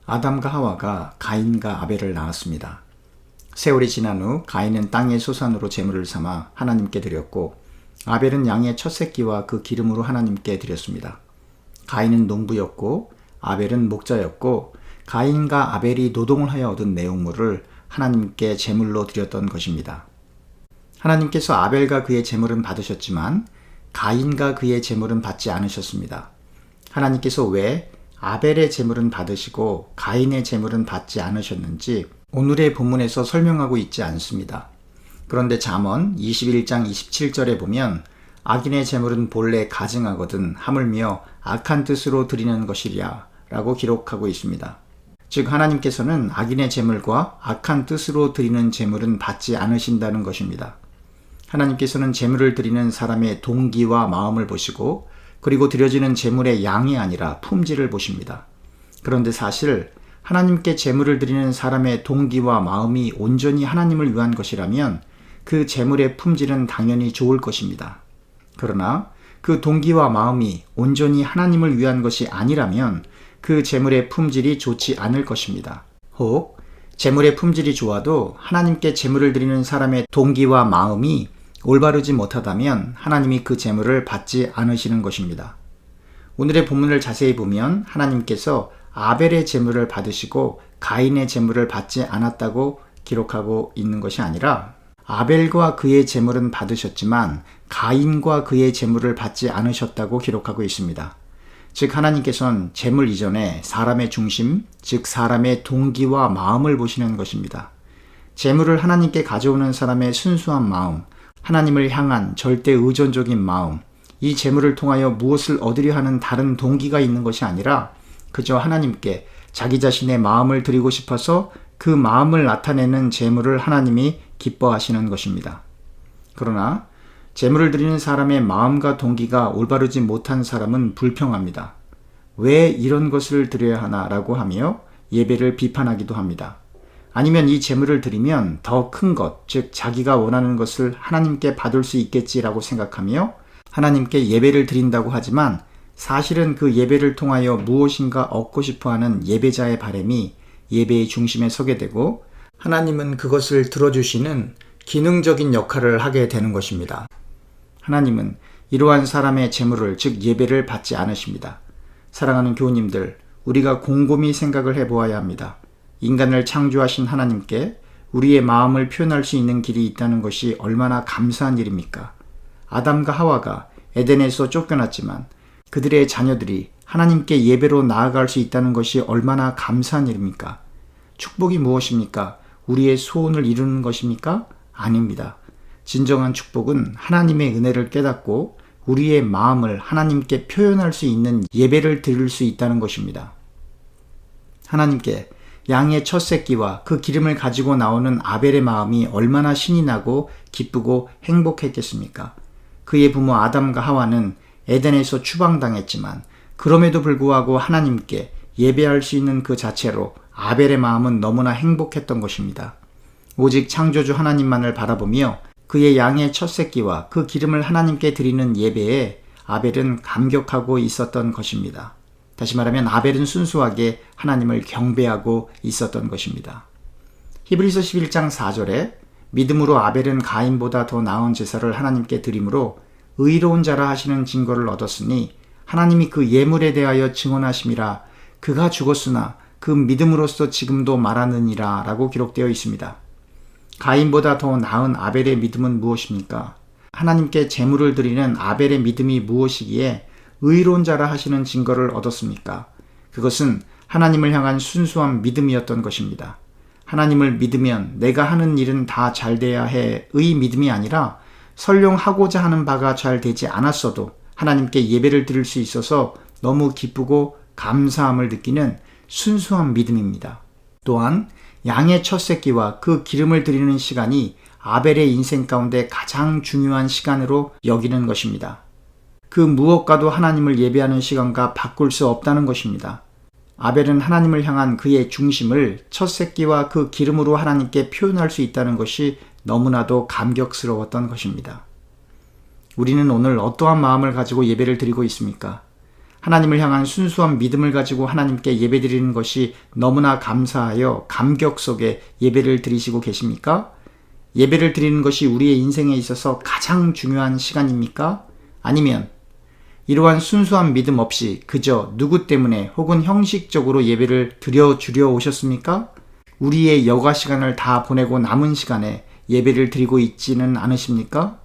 아담과 하와가 가인과 아벨을 낳았습니다. 세월이 지난 후 가인은 땅의 소산으로 제물을 삼아 하나님께 드렸고 아벨은 양의 첫 새끼와 그 기름으로 하나님께 드렸습니다. 가인은 농부였고 아벨은 목자였고 가인과 아벨이 노동을 하여 얻은 내용물을 하나님께 제물로 드렸던 것입니다. 하나님께서 아벨과 그의 제물은 받으셨지만 가인과 그의 제물은 받지 않으셨습니다. 하나님께서 왜 아벨의 제물은 받으시고 가인의 제물은 받지 않으셨는지 오늘의 본문에서 설명하고 있지 않습니다. 그런데 잠언 21장 27절에 보면 악인의 제물은 본래 가증하거든 하물며 악한 뜻으로 드리는 것이랴 라고 기록하고 있습니다. 즉 하나님께서는 악인의 제물과 악한 뜻으로 드리는 제물은 받지 않으신다는 것입니다. 하나님께서는 제물을 드리는 사람의 동기와 마음을 보시고 그리고 드려지는 제물의 양이 아니라 품질을 보십니다. 그런데 사실 하나님께 제물을 드리는 사람의 동기와 마음이 온전히 하나님을 위한 것이라면 그 제물의 품질은 당연히 좋을 것입니다. 그러나 그 동기와 마음이 온전히 하나님을 위한 것이 아니라면 그 제물의 품질이 좋지 않을 것입니다. 혹 제물의 품질이 좋아도 하나님께 제물을 드리는 사람의 동기와 마음이 올바르지 못하다면 하나님이 그 제물을 받지 않으시는 것입니다. 오늘의 본문을 자세히 보면 하나님께서 아벨의 제물을 받으시고 가인의 제물을 받지 않았다고 기록하고 있는 것이 아니라 아벨과 그의 제물은 받으셨지만 가인과 그의 제물을 받지 않으셨다고 기록하고 있습니다. 즉 하나님께서는 제물 이전에 사람의 중심, 즉 사람의 동기와 마음을 보시는 것입니다. 제물을 하나님께 가져오는 사람의 순수한 마음, 하나님을 향한 절대 의존적인 마음, 이 제물을 통하여 무엇을 얻으려 하는 다른 동기가 있는 것이 아니라 그저 하나님께 자기 자신의 마음을 드리고 싶어서 그 마음을 나타내는 제물을 하나님이 기뻐하시는 것입니다. 그러나 제물을 드리는 사람의 마음과 동기가 올바르지 못한 사람은 불평합니다. 왜 이런 것을 드려야 하나라고 하며 예배를 비판하기도 합니다. 아니면 이 제물을 드리면 더 큰 것, 즉 자기가 원하는 것을 하나님께 받을 수 있겠지라고 생각하며 하나님께 예배를 드린다고 하지만 사실은 그 예배를 통하여 무엇인가 얻고 싶어하는 예배자의 바람이 예배의 중심에 서게 되고 하나님은 그것을 들어주시는 기능적인 역할을 하게 되는 것입니다. 하나님은 이러한 사람의 제물을 즉 예배를 받지 않으십니다. 사랑하는 교우님들, 우리가 곰곰이 생각을 해보아야 합니다. 인간을 창조하신 하나님께 우리의 마음을 표현할 수 있는 길이 있다는 것이 얼마나 감사한 일입니까? 아담과 하와가 에덴에서 쫓겨났지만 그들의 자녀들이 하나님께 예배로 나아갈 수 있다는 것이 얼마나 감사한 일입니까? 축복이 무엇입니까? 우리의 소원을 이루는 것입니까? 아닙니다. 진정한 축복은 하나님의 은혜를 깨닫고 우리의 마음을 하나님께 표현할 수 있는 예배를 드릴 수 있다는 것입니다. 하나님께 양의 첫 새끼와 그 기름을 가지고 나오는 아벨의 마음이 얼마나 신이 나고 기쁘고 행복했겠습니까? 그의 부모 아담과 하와는 에덴에서 추방당했지만 그럼에도 불구하고 하나님께 예배할 수 있는 그 자체로 아벨의 마음은 너무나 행복했던 것입니다. 오직 창조주 하나님만을 바라보며 그의 양의 첫 새끼와 그 기름을 하나님께 드리는 예배에 아벨은 감격하고 있었던 것입니다. 다시 말하면 아벨은 순수하게 하나님을 경배하고 있었던 것입니다. 히브리서 11장 4절에 믿음으로 아벨은 가인보다 더 나은 제사를 하나님께 드림으로 의로운 자라 하시는 증거를 얻었으니 하나님이 그 예물에 대하여 증언하심이라 그가 죽었으나 그 믿음으로써 지금도 말하느니라 라고 기록되어 있습니다. 가인보다 더 나은 아벨의 믿음은 무엇입니까? 하나님께 제물을 드리는 아벨의 믿음이 무엇이기에 의로운 자라 하시는 증거를 얻었습니까? 그것은 하나님을 향한 순수한 믿음이었던 것입니다. 하나님을 믿으면 내가 하는 일은 다 잘 돼야 해의 믿음이 아니라 설령 하고자 하는 바가 잘 되지 않았어도 하나님께 예배를 드릴 수 있어서 너무 기쁘고 감사함을 느끼는 순수한 믿음입니다. 또한 양의 첫 새끼와 그 기름을 드리는 시간이 아벨의 인생 가운데 가장 중요한 시간으로 여기는 것입니다. 그 무엇과도 하나님을 예배하는 시간과 바꿀 수 없다는 것입니다. 아벨은 하나님을 향한 그의 중심을 첫 새끼와 그 기름으로 하나님께 표현할 수 있다는 것이 너무나도 감격스러웠던 것입니다. 우리는 오늘 어떠한 마음을 가지고 예배를 드리고 있습니까? 하나님을 향한 순수한 믿음을 가지고 하나님께 예배드리는 것이 너무나 감사하여 감격 속에 예배를 드리시고 계십니까? 예배를 드리는 것이 우리의 인생에 있어서 가장 중요한 시간입니까? 아니면 이러한 순수한 믿음 없이 그저 누구 때문에 혹은 형식적으로 예배를 드려주려 오셨습니까? 우리의 여가 시간을 다 보내고 남은 시간에 예배를 드리고 있지는 않으십니까?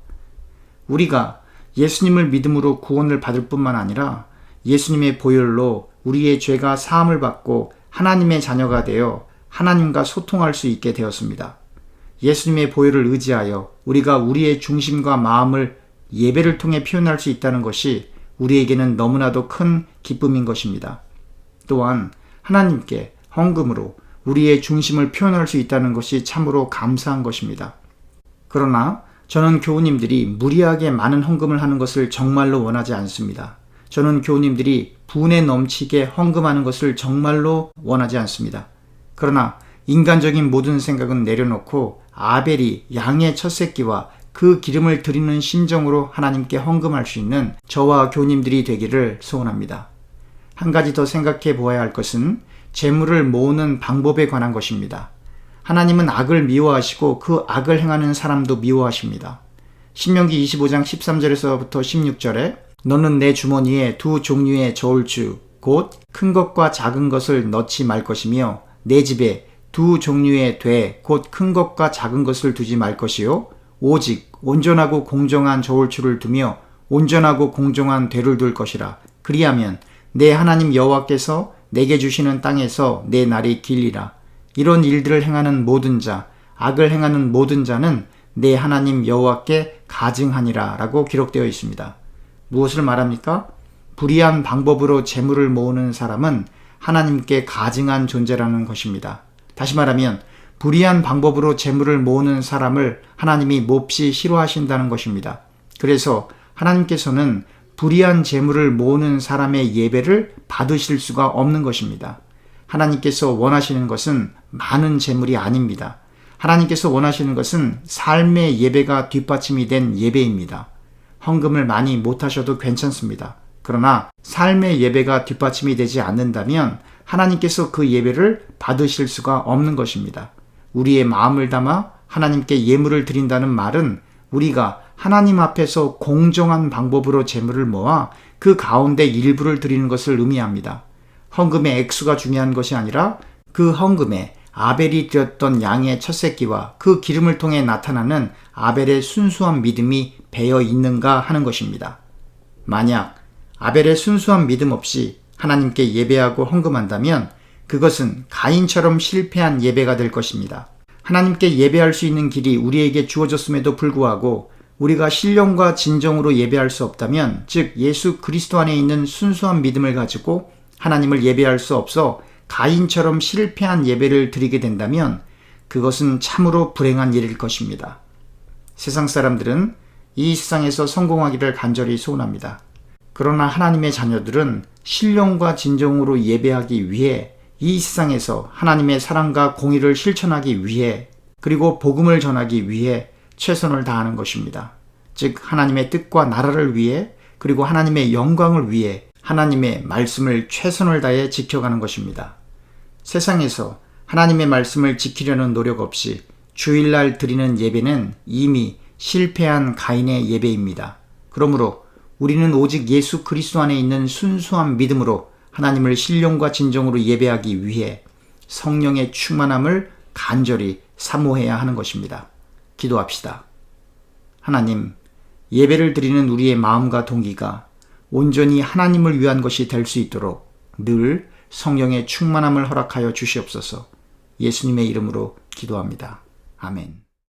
우리가 예수님을 믿음으로 구원을 받을 뿐만 아니라 예수님의 보혈로 우리의 죄가 사함을 받고 하나님의 자녀가 되어 하나님과 소통할 수 있게 되었습니다. 예수님의 보혈을 의지하여 우리가 우리의 중심과 마음을 예배를 통해 표현할 수 있다는 것이 우리에게는 너무나도 큰 기쁨인 것입니다. 또한 하나님께 헌금으로 우리의 중심을 표현할 수 있다는 것이 참으로 감사한 것입니다. 그러나 저는 교우님들이 무리하게 많은 헌금을 하는 것을 정말로 원하지 않습니다. 저는 교우님들이 분에 넘치게 헌금하는 것을 정말로 원하지 않습니다. 그러나 인간적인 모든 생각은 내려놓고 아벨이 양의 첫 새끼와 그 기름을 드리는 심정으로 하나님께 헌금할 수 있는 저와 교우님들이 되기를 소원합니다. 한 가지 더 생각해 보아야 할 것은 재물을 모으는 방법에 관한 것입니다. 하나님은 악을 미워하시고 그 악을 행하는 사람도 미워하십니다. 신명기 25장 13절에서부터 16절에 너는 내 주머니에 두 종류의 저울추 곧 큰 것과 작은 것을 넣지 말 것이며 내 집에 두 종류의 돼 곧 큰 것과 작은 것을 두지 말 것이요 오직 온전하고 공정한 저울추를 두며 온전하고 공정한 되를 둘 것이라. 그리하면 내 하나님 여호와께서 내게 주시는 땅에서 내 날이 길리라. 이런 일들을 행하는 모든 자, 악을 행하는 모든 자는 내 하나님 여호와께 가증하니라 라고 기록되어 있습니다. 무엇을 말합니까? 불의한 방법으로 재물을 모으는 사람은 하나님께 가증한 존재라는 것입니다. 다시 말하면 불의한 방법으로 재물을 모으는 사람을 하나님이 몹시 싫어하신다는 것입니다. 그래서 하나님께서는 불의한 재물을 모으는 사람의 예배를 받으실 수가 없는 것입니다. 하나님께서 원하시는 것은 많은 재물이 아닙니다. 하나님께서 원하시는 것은 삶의 예배가 뒷받침이 된 예배입니다. 헌금을 많이 못하셔도 괜찮습니다. 그러나 삶의 예배가 뒷받침이 되지 않는다면 하나님께서 그 예배를 받으실 수가 없는 것입니다. 우리의 마음을 담아 하나님께 예물을 드린다는 말은 우리가 하나님 앞에서 공정한 방법으로 재물을 모아 그 가운데 일부를 드리는 것을 의미합니다. 헌금의 액수가 중요한 것이 아니라 그 헌금에 아벨이 드렸던 양의 첫 새끼와 그 기름을 통해 나타나는 아벨의 순수한 믿음이 배어 있는가 하는 것입니다. 만약 아벨의 순수한 믿음 없이 하나님께 예배하고 헌금한다면 그것은 가인처럼 실패한 예배가 될 것입니다. 하나님께 예배할 수 있는 길이 우리에게 주어졌음에도 불구하고 우리가 신령과 진정으로 예배할 수 없다면, 즉 예수 그리스도 안에 있는 순수한 믿음을 가지고 하나님을 예배할 수 없어 가인처럼 실패한 예배를 드리게 된다면 그것은 참으로 불행한 일일 것입니다. 세상 사람들은 이 세상에서 성공하기를 간절히 소원합니다. 그러나 하나님의 자녀들은 신령과 진정으로 예배하기 위해 이 세상에서 하나님의 사랑과 공의를 실천하기 위해 그리고 복음을 전하기 위해 최선을 다하는 것입니다. 즉 하나님의 뜻과 나라를 위해 그리고 하나님의 영광을 위해 하나님의 말씀을 최선을 다해 지켜가는 것입니다. 세상에서 하나님의 말씀을 지키려는 노력 없이 주일날 드리는 예배는 이미 실패한 가인의 예배입니다. 그러므로 우리는 오직 예수 그리스도 안에 있는 순수한 믿음으로 하나님을 신령과 진정으로 예배하기 위해 성령의 충만함을 간절히 사모해야 하는 것입니다. 기도합시다. 하나님, 예배를 드리는 우리의 마음과 동기가 온전히 하나님을 위한 것이 될 수 있도록 늘 성령의 충만함을 허락하여 주시옵소서. 예수님의 이름으로 기도합니다. 아멘.